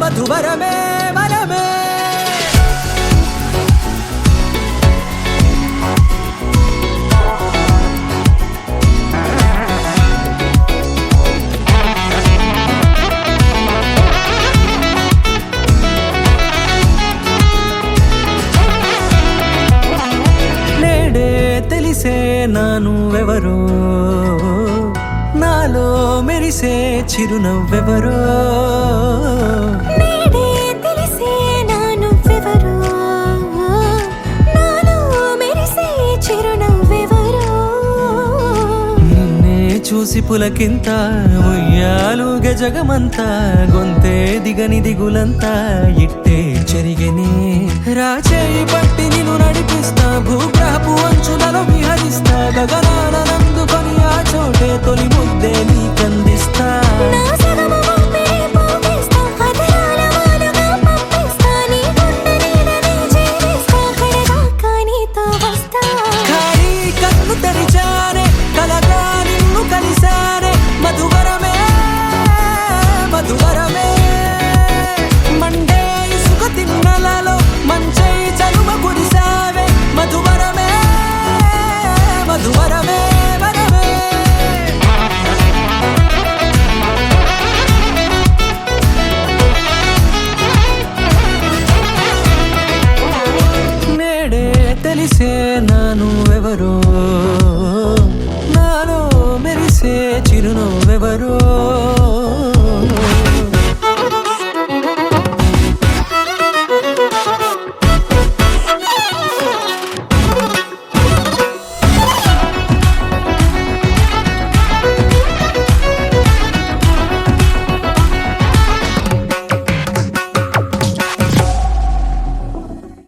మధువరమే వరమే తెలిసే నానువెవరో నాలో మెరిసే చిరునవ్వెవరో నేడే తెలిసే నానువెవరో నాలో మెరిసే చిరునవ్వెవరో నిన్నే చూసి పులకింత ఉయ్యాలుగ జగమంతా గొంతే దిగని దిగులంతా ఇట్టే చెరిగనే రాచేయి పట్టి నిన్ను నడిపిస్తా భూగ్రహపు అంచులలో విహరిస్తా గగనాన నందుకొని ఆ చోటే తొలి ముద్దే నీకందిస్తా నా సగము పంపిణీ పోగిస్తా అదరాల వానగా పంపిస్తా నీ గుండె నీడనే జీవిస్తా కడదాకా నీతో వస్తా ఖాళీ కన్ను తెరిచానే కలగా నిన్ను కలిసానే మధువరమే మధువరమే మండే ఇసుక తిన్నలలో మంచై చలువ కురిసావే మధువరమే మధువరమే వరమే నేడే తెలిసే నానువెవరో